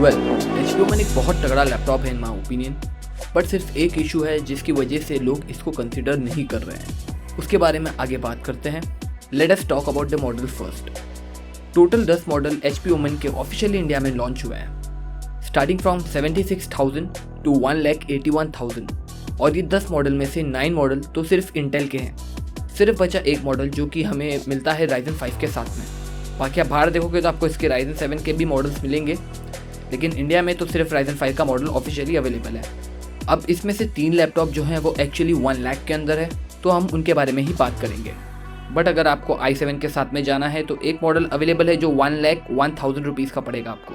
Well, HP women एक बहुत तगड़ा लैपटॉप है इन माई ओपिनियन, बट सिर्फ एक इशू है जिसकी वजह से लोग इसको कंसिडर नहीं कर रहे हैं। उसके बारे में आगे बात करते हैं। Let us talk about the model first. Total 10 model HP women के ऑफिशियली इंडिया में लॉन्च हुए हैं, स्टार्टिंग फ्रॉम 76,000 टू 1,81,000। और ये 10 मॉडल में से 9 मॉडल तो सिर्फ इंटेल के हैं। सिर्फ बचा एक मॉडल जो कि हमें मिलता है राइजन 5 के साथ में। बाकी आप बाहर देखोगे तो आपको इसके राइजन 7 के भी मॉडल्स मिलेंगे, लेकिन इंडिया में तो सिर्फ राइजन 5 का मॉडल ऑफिशियली अवेलेबल है। अब इसमें से 3 लैपटॉप जो हैं वो एक्चुअली 1 लाख के अंदर है, तो हम उनके बारे में ही बात करेंगे। बट अगर आपको i7 के साथ में जाना है तो एक मॉडल अवेलेबल है जो 1,01,000 रुपीज़ का पड़ेगा आपको,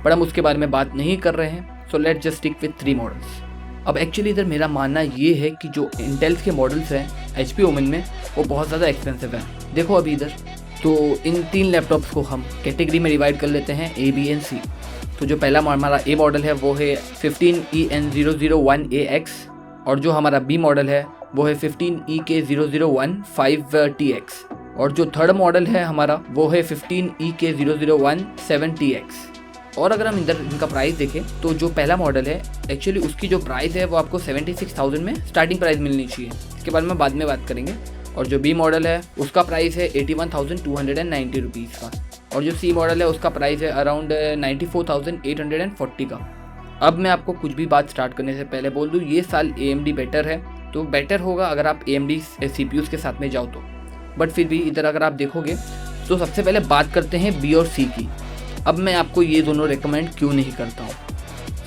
बट हम उसके बारे में बात नहीं कर रहे हैं। So let's just stick with 3 models. अब एक्चुअली इधर मेरा मानना ये है कि जो इंटेल्स के मॉडल्स हैं एचपी ओमेन में वो बहुत ज़्यादा एक्सपेंसिव हैं। देखो अभी इधर तो इन 3 लैपटॉप्स को हम कैटेगरी में डिवाइड कर लेते हैं A, B एंड C। तो जो पहला हमारा A मॉडल है वो है 15EN001AX, और जो हमारा B मॉडल है वो है 15EK0015TX, और जो थर्ड मॉडल है हमारा वो है 15EK0017TX। और अगर हम इधर इनका प्राइस देखें तो जो पहला मॉडल है एक्चुअली उसकी जो प्राइस है वो आपको 76,000 में स्टार्टिंग प्राइस मिलनी चाहिए, इसके बारे में बाद में बात करेंगे। और जो बी मॉडल है उसका प्राइस है 81,290 रुपीज़ का, और जो सी मॉडल है उसका प्राइस है अराउंड 94,840 का। अब मैं आपको कुछ भी बात स्टार्ट करने से पहले बोल दूँ, ये साल AMD बेटर है, तो बेटर होगा अगर आप AMD CPUs के साथ में जाओ तो। बट फिर भी इधर अगर आप देखोगे तो सबसे पहले बात करते हैं B और C की। अब मैं आपको ये दोनों रेकमेंड क्यों नहीं करता हूँ।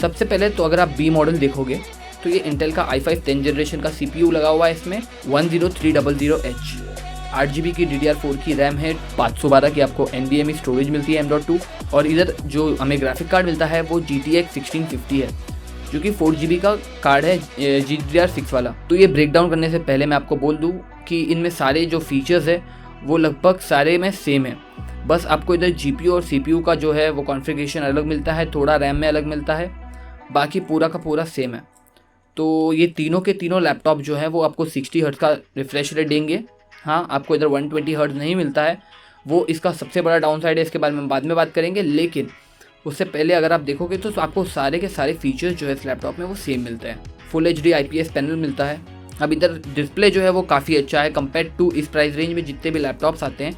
सबसे पहले तो अगर आप B मॉडल देखोगे तो ये इंटेल का i5 10 जनरेशन का CPU लगा हुआ है इसमें 10300H, 8GB की DDR4 की रैम है, 512 की आपको NVMe स्टोरेज मिलती है M.2, और इधर जो हमें ग्राफिक कार्ड मिलता है वो GTX 1650 है, जो कि 4GB का कार्ड है GDDR6 वाला। तो ये ब्रेक डाउन करने से पहले मैं आपको बोल दूँ कि इनमें सारे जो फीचर्स है वो लगभग सारे में सेम है, बस आपको इधर GPU और CPU का जो है वो कॉन्फ़िगरेशन अलग मिलता है, थोड़ा रैम में अलग मिलता है, बाकी पूरा का पूरा सेम है। तो ये तीनों के तीनों लैपटॉप जो है वो आपको 60 हर्ट्ज़ का रिफ्रेश रेट देंगे। हाँ, आपको इधर 120 हर्ट्ज़ नहीं मिलता है, वो इसका सबसे बड़ा डाउन साइड है, इसके बारे में बाद में बात करेंगे। लेकिन उससे पहले अगर आप देखोगे तो आपको सारे के सारे फीचर्स जो है इस लैपटॉप में वो सेम मिलते हैं। फुल HD IPS पैनल मिलता है। अब इधर डिस्प्ले जो है वो काफ़ी अच्छा है कंपेयर टू इस प्राइस रेंज में जितने भी लैपटॉप्स आते हैं।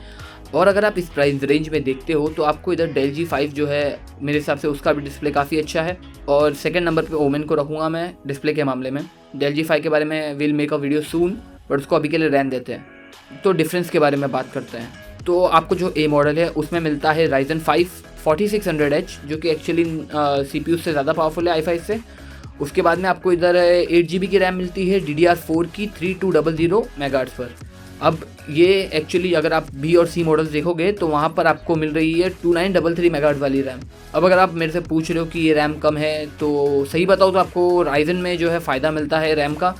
और अगर आप इस प्राइस रेंज में देखते हो तो आपको इधर डेल G5 जो है मेरे हिसाब से उसका भी डिस्प्ले काफ़ी अच्छा है, और सेकंड नंबर पे ओमेन को रखूँगा मैं डिस्प्ले के मामले में। डेल G5 के बारे में will make a video soon, but उसको अभी के लिए रहने देते हैं। तो डिफरेंस के बारे में बात करते हैं। तो आपको जो A मॉडल है उसमें मिलता है राइजन 5 4600H, जो कि एक्चुअली CPU से ज़्यादा पावरफुल है i5 से। उसके बाद में आपको इधर 8GB की रैम मिलती है DDR4 की 3200 मेगाहर्ट्ज़ पर। अब ये एक्चुअली अगर आप B और C मॉडल्स देखोगे तो वहाँ पर आपको मिल रही है 2933 मेगाहर्ट्ज़ वाली रैम। अब अगर आप मेरे से पूछ रहे हो कि ये रैम कम है, तो सही बताओ तो आपको राइजन में जो है फ़ायदा मिलता है रैम का,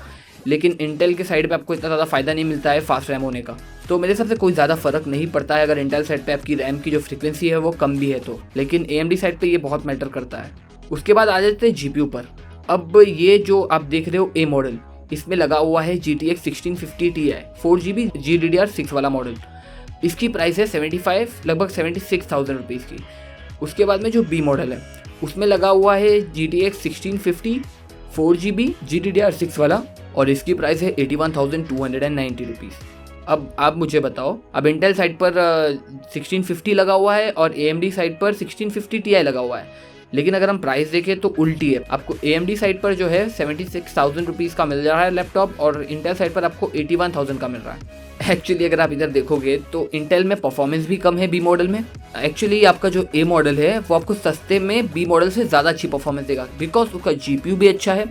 लेकिन इंटेल के साइड पे आपको इतना ज़्यादा फ़ायदा नहीं मिलता है फास्ट रैम होने का। तो मेरे हिसाब से कोई ज़्यादा फ़र्क नहीं पड़ता है अगर इंटेल साइड पे आपकी रैम की जो फ्रीक्वेंसी है वो कम भी है तो, लेकिन AMD साइड पे ये बहुत मैटर करता है। उसके बाद आ जाते हैं GPU पर। अब ये जो आप देख रहे हो A मॉडल, इसमें लगा हुआ है GTX 1650 Ti 4GB GDDR6 वाला मॉडल। इसकी प्राइस है लगभग 76,000 रुपीज़ की। उसके बाद में जो B मॉडल है उसमें लगा हुआ है GTX 1650 4GB GDDR6 वाला, और इसकी प्राइस है 81,290 रुपीज़। अब आप मुझे बताओ, अब इंटेल साइड पर 1650 लगा हुआ है और AMD साइड पर 1650 Ti लगा हुआ है, लेकिन अगर हम प्राइस देखें तो उल्टी है। आपको AMD साइड पर जो है 76,000 रुपीज़ का मिल रहा है लैपटॉप, और इंटेल साइड पर आपको 81,000 का मिल रहा है। एक्चुअली अगर आप इधर देखोगे तो इंटेल में परफॉर्मेंस भी कम है B मॉडल में। एक्चुअली आपका जो A मॉडल है वो आपको सस्ते में B मॉडल से ज़्यादा अच्छी परफॉर्मेंस देगा, बिकॉज उसका GPU भी अच्छा है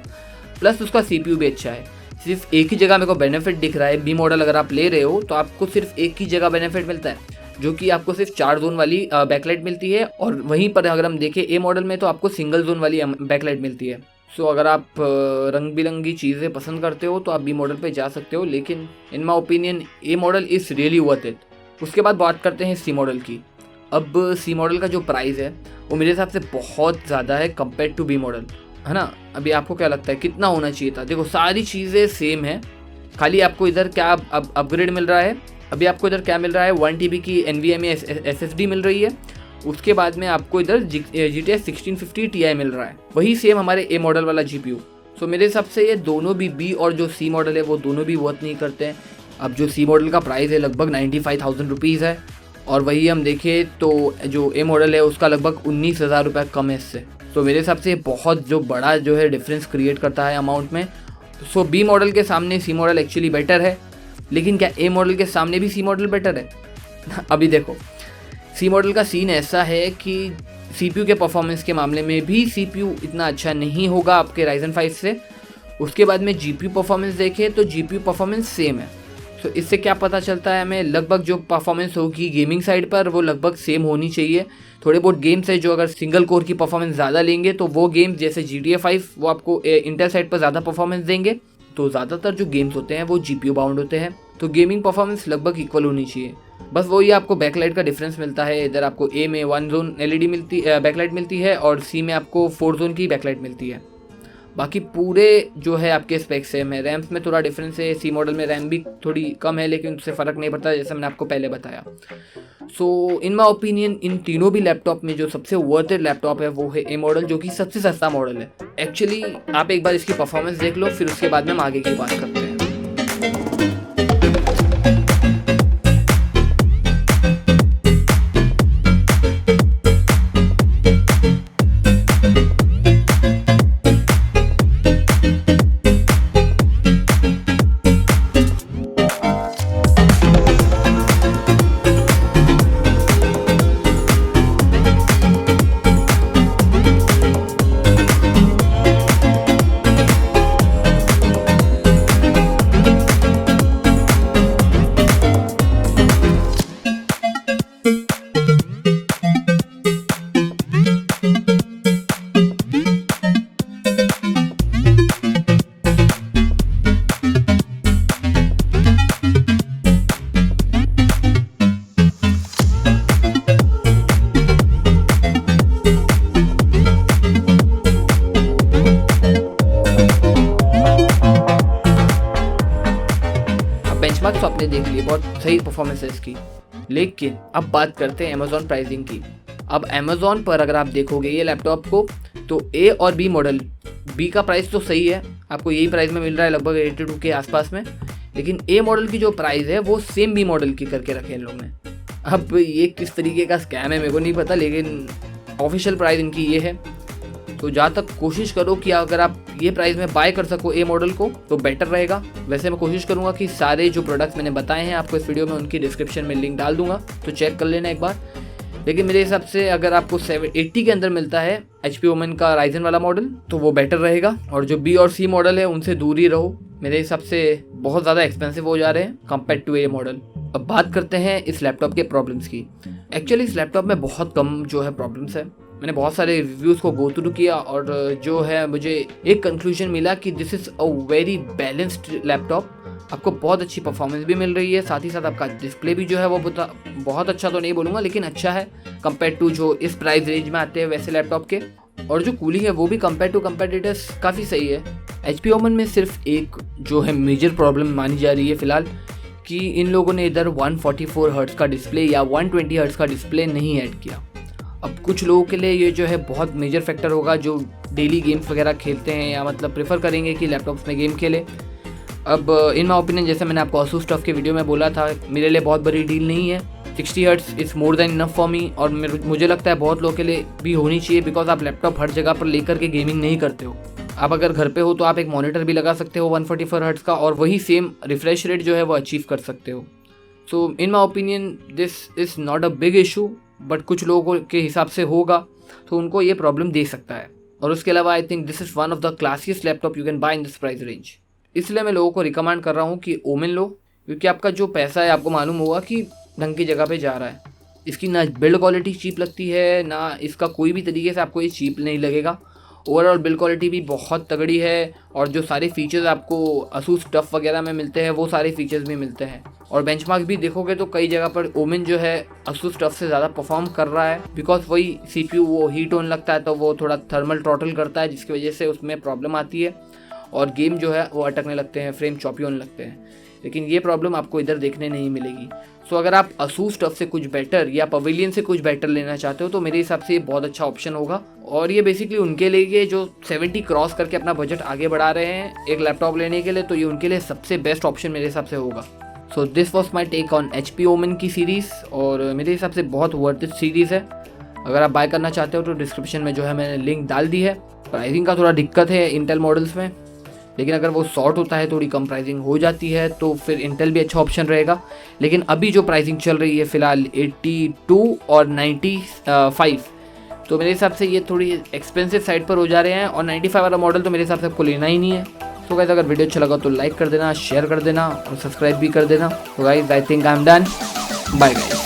प्लस उसका CPU भी अच्छा है। सिर्फ एक ही जगह मेरे को बेनिफिट दिख रहा है। B मॉडल अगर आप ले रहे हो तो आपको सिर्फ एक ही जगह बेनिफिट मिलता है, जो कि आपको सिर्फ 4 जोन वाली बैकलाइट मिलती है, और वहीं पर अगर हम देखें A मॉडल में तो आपको सिंगल जोन वाली बैकलाइट मिलती है। सो अगर आप रंग बिरंगी चीज़ें पसंद करते हो तो आप B मॉडल पे जा सकते हो, लेकिन in my opinion A model is really worth it. उसके बाद बात करते हैं C मॉडल की। अब C मॉडल का जो प्राइस है वो मेरे हिसाब से बहुत ज़्यादा है कंपेयर टू B मॉडल, है ना। अभी आपको क्या लगता है कितना होना चाहिए था? देखो सारी चीज़ें सेम है, खाली आपको इधर क्या अपग्रेड मिल रहा है। अभी आपको इधर क्या मिल रहा है, 1 TB की NVMe SSD मिल रही है, उसके बाद में आपको इधर GTX 1650 Ti मिल रहा है, वही सेम हमारे ए मॉडल वाला GPU। सो मेरे हिसाब से ये दोनों भी बी और जो सी मॉडल है वो दोनों भी वर्थ नहीं करते हैं। अब जो सी मॉडल का प्राइस है लगभग 95,000 रुपीज़ है, और वही हम देखें तो जो ए मॉडल है उसका लगभग 19,000 रुपये कम है इससे। तो मेरे हिसाब से बहुत जो बड़ा जो है डिफरेंस क्रिएट करता है अमाउंट में। सो बी मॉडल के सामने सी मॉडल एक्चुअली बेटर है, लेकिन क्या ए मॉडल के सामने भी सी मॉडल बेटर है? अभी देखो, सी मॉडल का सीन ऐसा है कि CPU के परफॉर्मेंस के मामले में भी CPU इतना अच्छा नहीं होगा आपके Ryzen 5 से। उसके बाद में GPU परफॉर्मेंस देखें तो GPU परफॉर्मेंस सेम है। तो इससे क्या पता चलता है हमें, लगभग जो परफॉर्मेंस होगी गेमिंग साइड पर वो लगभग सेम होनी चाहिए। थोड़े बहुत गेम्स है जो अगर सिंगल कोर की परफॉर्मेंस ज़्यादा लेंगे तो वो गेम्स जैसे GTA 5 वो आपको इंटेल साइड पर ज़्यादा परफॉर्मेंस देंगे। तो ज़्यादातर जो गेम्स होते हैं वो GPU बाउंड होते हैं, तो गेमिंग परफॉर्मेंस लगभग इक्वल होनी चाहिए। बस वही आपको बैकलाइट का डिफरेंस मिलता है। इधर आपको ए में 1 जोन LED मिलती बैकलाइट मिलती है और सी में आपको 4 जोन की बैकलाइट मिलती है। बाकी पूरे जो है आपके स्पेक्स सेम है। रैम्स में थोड़ा डिफरेंस है, सी मॉडल में रैम भी थोड़ी कम है, लेकिन उससे फ़र्क नहीं पड़ता जैसे मैंने आपको पहले बताया। सो इन माई ओपिनियन इन तीनों भी लैपटॉप में जो सबसे वर्थ इट लैपटॉप है वो है ए मॉडल, जो कि सबसे सस्ता मॉडल है। एक्चुअली आप एक बार इसकी परफॉर्मेंस देख लो, फिर उसके बाद में हम आगे की बात करते हैं। बेंचमार्क तो आपने देख लिए, बहुत सही परफॉर्मेंस है इसकी। लेकिन अब बात करते हैं अमेज़ॉन प्राइसिंग की। अब अमेज़ॉन पर अगर आप देखोगे ये लैपटॉप को तो ए और बी मॉडल, बी का प्राइस तो सही है, आपको यही प्राइस में मिल रहा है लगभग 82 के आसपास में, लेकिन ए मॉडल की जो प्राइस है वो सेम बी मॉडल की करके रखे इन लोगों ने। अब ये किस तरीके का स्कैम है मेरे को नहीं पता, लेकिन ऑफिशियल प्राइस इनकी ये है। तो जहाँ तक कोशिश करो कि अगर आप ये प्राइस में बाय कर सको ए मॉडल को तो बेटर रहेगा। वैसे मैं कोशिश करूँगा कि सारे जो प्रोडक्ट्स मैंने बताए हैं आपको इस वीडियो में उनकी डिस्क्रिप्शन में लिंक डाल दूंगा, तो चेक कर लेना एक बार। लेकिन मेरे हिसाब से अगर आपको 780 के अंदर मिलता है HP Omen का राइजन वाला मॉडल तो वो बेटर रहेगा, और जो बी और सी मॉडल है उनसे दूर ही रहो। मेरे हिसाब से बहुत ज़्यादा एक्सपेंसिव हो जा रहे हैं कंपेयर टू ए मॉडल। अब बात करते हैं इस लैपटॉप के प्रॉब्लम्स की। एक्चुअली इस लैपटॉप में बहुत कम जो है प्रॉब्लम्स है। मैंने बहुत सारे रिव्यूज़ को गो थ्रू किया और जो है मुझे एक कंक्लूजन मिला कि this is a very balanced laptop. आपको बहुत अच्छी परफॉर्मेंस भी मिल रही है, साथ ही साथ आपका डिस्प्ले भी जो है वो बहुत अच्छा तो नहीं बोलूँगा लेकिन अच्छा है कंपेयर टू जो इस प्राइस रेंज में आते हैं वैसे लैपटॉप के। और जो कूलिंग है वो भी कंपेयर टू कंपेटिटर्स काफ़ी सही है। HP Omen में सिर्फ एक जो है मेजर प्रॉब्लम मानी जा रही है फ़िलहाल कि इन लोगों ने इधर 144 हर्ट्ज़ का डिस्प्ले या 120 हर्ट्ज़ का डिस्प्ले नहीं ऐड किया। अब कुछ लोगों के लिए ये जो है बहुत मेजर फैक्टर होगा जो डेली गेम्स वगैरह खेलते हैं या मतलब प्रेफर करेंगे कि लैपटॉप्स में गेम खेले। अब इन माई ओपिनियन जैसे मैंने आपको Asus TUF के वीडियो में बोला था, मेरे लिए बहुत बड़ी डील नहीं है। 60 hertz is more than enough for me, और मुझे लगता है बहुत लोगों के लिए भी होनी चाहिए, बिकॉज आप लैपटॉप हर जगह पर लेकर के गेमिंग नहीं करते हो। आप अगर घर पे हो तो आप एक मॉनिटर भी लगा सकते हो 144 हर्ट्ज़ का और वही सेम रिफ्रेश रेट जो है वो अचीव कर सकते हो। So in my opinion this is not a big issue, but कुछ लोगों के हिसाब से होगा तो उनको ये प्रॉब्लम दे सकता है। और उसके अलावा I think this is one of the classiest laptop you can buy in this price range. इसलिए मैं लोगों को रिकमेंड कर रहा हूँ कि ओमेन लो, क्योंकि आपका जो पैसा है आपको मालूम होगा कि ढंग की जगह पे जा रहा है। इसकी ना बिल्ड क्वालिटी चीप लगती है, ना इसका कोई भी तरीके से आपको ये चीप नहीं लगेगा। ओवरऑल बिल्ड क्वालिटी भी बहुत तगड़ी है, और जो सारे फीचर्स आपको Asus TUF वगैरह में मिलते हैं वो सारे फीचर्स भी मिलते हैं। और बेंचमार्क भी देखोगे तो कई जगह पर ओमेन जो है Asus TUF से ज़्यादा परफॉर्म कर रहा है, बिकॉज वही CPU वो हीट होने लगता है तो वो थोड़ा थर्मल थ्रॉटल करता है, जिसकी वजह से उसमें प्रॉब्लम आती है और गेम जो है वो अटकने लगते हैं, फ्रेम चॉपी होने लगते हैं। लेकिन ये प्रॉब्लम आपको इधर देखने नहीं मिलेगी। सो अगर आप असूस टफ से कुछ बेटर या पवेलियन से कुछ बेटर लेना चाहते हो तो मेरे हिसाब से ये बहुत अच्छा ऑप्शन होगा। और ये बेसिकली उनके लिए जो 70 क्रॉस करके अपना बजट आगे बढ़ा रहे हैं एक लैपटॉप लेने के लिए, तो ये उनके लिए सबसे बेस्ट ऑप्शन मेरे हिसाब से होगा। So this was my take on HP omen की सीरीज़, और मेरे हिसाब से बहुत वर्थ इट सीरीज़ है। अगर आप बाय करना चाहते हो तो डिस्क्रिप्शन में जो है मैंने लिंक डाल दी है। प्राइसिंग का थोड़ा दिक्कत है इंटेल मॉडल्स में, लेकिन अगर वो शॉर्ट होता है थोड़ी कम प्राइसिंग हो जाती है तो फिर इंटेल भी अच्छा ऑप्शन रहेगा। लेकिन अभी जो प्राइसिंग चल रही है फ़िलहाल 82 और 95, तो मेरे हिसाब से ये थोड़ी एक्सपेंसिव साइड पर हो जा रहे हैं, और 95 वाला मॉडल तो मेरे हिसाब से आपको लेना ही नहीं है। तो गाइस अगर वीडियो अच्छा लगा तो लाइक कर देना, शेयर कर देना और सब्सक्राइब भी कर देना। तो guys I think I am done, bye guys.